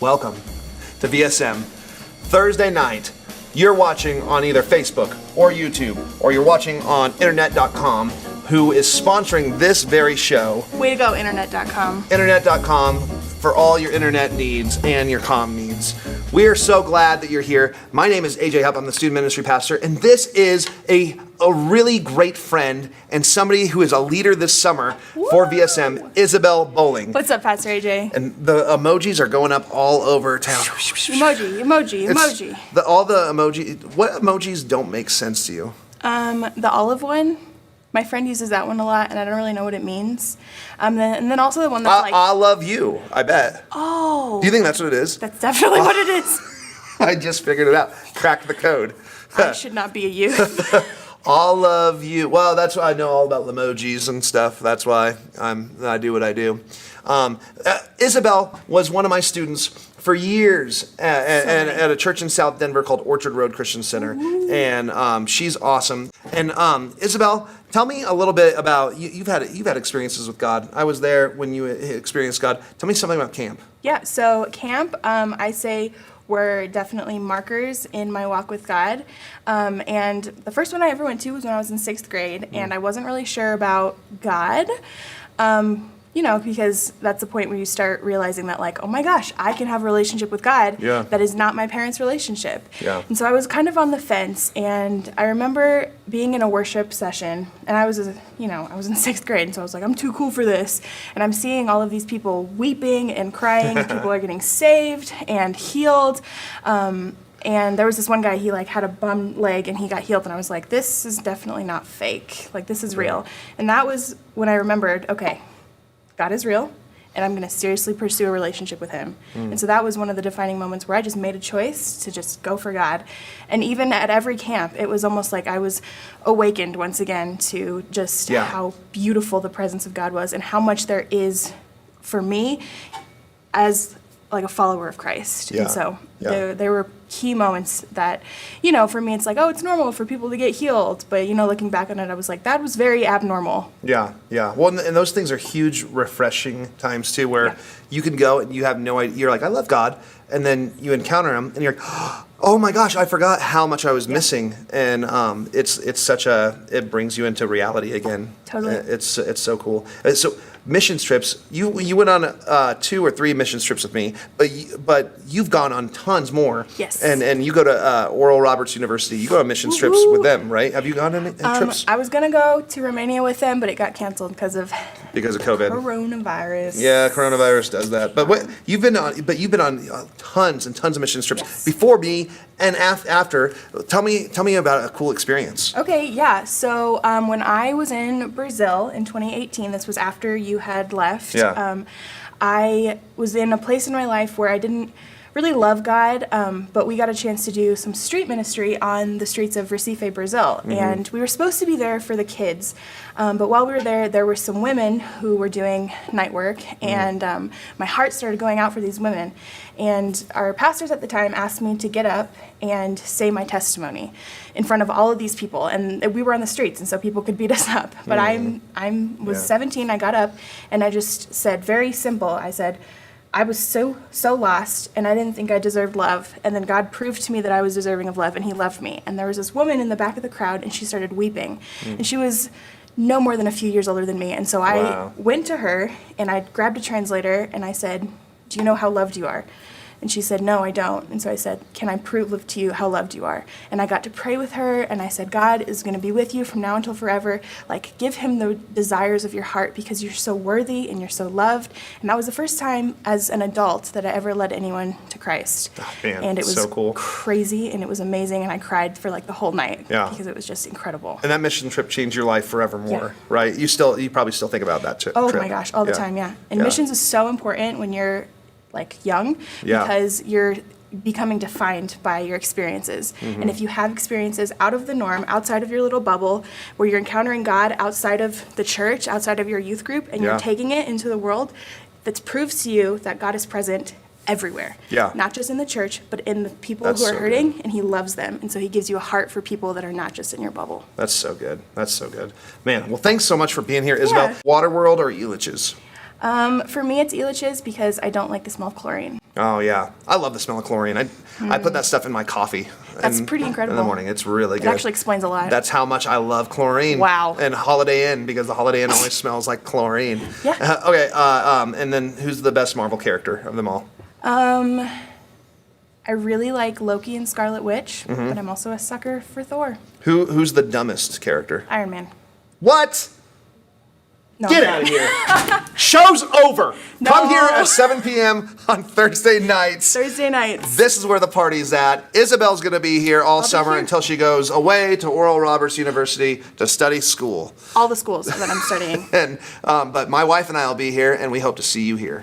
Welcome to VSM Thursday night. You're watching on either Facebook or YouTube, or you're watching on internet.com, who is sponsoring this very show. Way to go, internet.com. Internet.com for all your internet needs and your comm needs. We are so glad that you're here. My name is AJ Hupp. I'm the student ministry pastor, and this is a really great friend and somebody who is a leader this summer for VSM, Isabel Bowling. What's up, Pastor AJ? And the emojis are going up all over town. Emoji. All the emoji. What emojis don't make sense to you? The olive one. My friend uses that one a lot, and I don't really know what it means. And then also the one that's like... I love you, I bet. Oh. Do you think that's what it is? That's definitely what it is. I just figured it out. Cracked the code. I should not be a youth. All of you. Well, that's why I know all about emojis and stuff. That's why I do what I do. Isabel was one of my students for years at a church in South Denver called Orchard Road Christian Center. Ooh. And she's awesome. And Isabel, tell me a little bit about, you've had experiences with God. I was there when you experienced God. Tell me something about camp. Yeah, so camp, I say, were definitely markers in my walk with God. And the first one I ever went to was when I was in 6th grade, and I wasn't really sure about God. Because that's the point where you start realizing that, like, oh my gosh, I can have a relationship with God that is not my parents' relationship. Yeah. And so I was kind of on the fence, and I remember being in a worship session, and I was in 6th grade, and so I was like, I'm too cool for this. And I'm seeing all of these people weeping and crying, people are getting saved and healed. And there was this one guy, he had a bum leg and he got healed, and I was like, this is definitely not fake. Like, this is real. And that was when I remembered, okay, God is real, and I'm going to seriously pursue a relationship with him. And so that was one of the defining moments where I just made a choice to just go for God. And even at every camp, it was almost like I was awakened once again to just how beautiful the presence of God was and how much there is for me as like a follower of Christ. And so there were key moments that, for me, it's like, oh, it's normal for people to get healed. But, looking back on it, I was like, that was very abnormal. Yeah. Well, and those things are huge, refreshing times, too, where you can go and you have no idea. You're like, I love God. And then you encounter him and you're like, oh my gosh, I forgot how much I was missing. And it brings you into reality again. Totally. It's so cool. So missions trips, you went on 2 or 3 missions trips with me, but you've gone on tons more. Yes. And you go to Oral Roberts University. You go on missions trips with them, right? Have you gone on any trips? I was gonna go to Romania with them, but it got canceled because of COVID. Coronavirus. Yeah, coronavirus does that. But you've been on tons and tons of missions trips before me and after. Tell me about a cool experience. Okay, yeah. So when I was in Brazil in 2018, this was after you had left. Yeah. I was in a place in my life where I didn't really love God, but we got a chance to do some street ministry on the streets of Recife, Brazil. Mm-hmm. And we were supposed to be there for the kids. But while we were there were some women who were doing night work, and my heart started going out for these women. And our pastors at the time asked me to get up and say my testimony in front of all of these people. And we were on the streets, and so people could beat us up. But I was 17, I got up, and I just said, very simple, I said, I was so lost, and I didn't think I deserved love. And then God proved to me that I was deserving of love, and he loved me. And there was this woman in the back of the crowd, and she started weeping. And she was no more than a few years older than me. And so I went to her, and I grabbed a translator, and I said, do you know how loved you are? And she said, no, I don't. And so I said, can I prove to you how loved you are? And I got to pray with her, and I said, God is going to be with you from now until forever. Like, give him the desires of your heart because you're so worthy and you're so loved. And that was the first time as an adult that I ever led anyone to Christ. Oh, man, and it was so cool. Crazy, and it was amazing, and I cried for like the whole night because it was just incredible. And that mission trip changed your life forevermore, right? You probably still think about that trip. Oh my gosh, all the time, And missions is so important when you're like young because you're becoming defined by your experiences. Mm-hmm. And if you have experiences out of the norm, outside of your little bubble, where you're encountering God outside of the church, outside of your youth group, and you're taking it into the world, that proves to you that God is present everywhere. Yeah. Not just in the church, but in the people who are hurting, and he loves them. And so he gives you a heart for people that are not just in your bubble. That's so good. Man, well, thanks so much for being here, Isabel. Waterworld or Elitch's? For me, it's Elitch's because I don't like the smell of chlorine. Oh yeah, I love the smell of chlorine. I put that stuff in my coffee. That's pretty incredible. In the morning, it's really good. It actually explains a lot. That's how much I love chlorine. Wow. And Holiday Inn, because the Holiday Inn always smells like chlorine. Yeah. Okay. And then who's the best Marvel character of them all? I really like Loki and Scarlet Witch, but I'm also a sucker for Thor. Who's the dumbest character? Iron Man. What? No, Get I'm out of kidding. here. Show's over. No. Come here at 7 p.m. on Thursday nights. Thursday nights. This is where the party's at. Isabel's going to be here all summer here. until she goes away to Oral Roberts University to study school. All the schools that I'm studying. But my wife and I will be here, and we hope to see you here.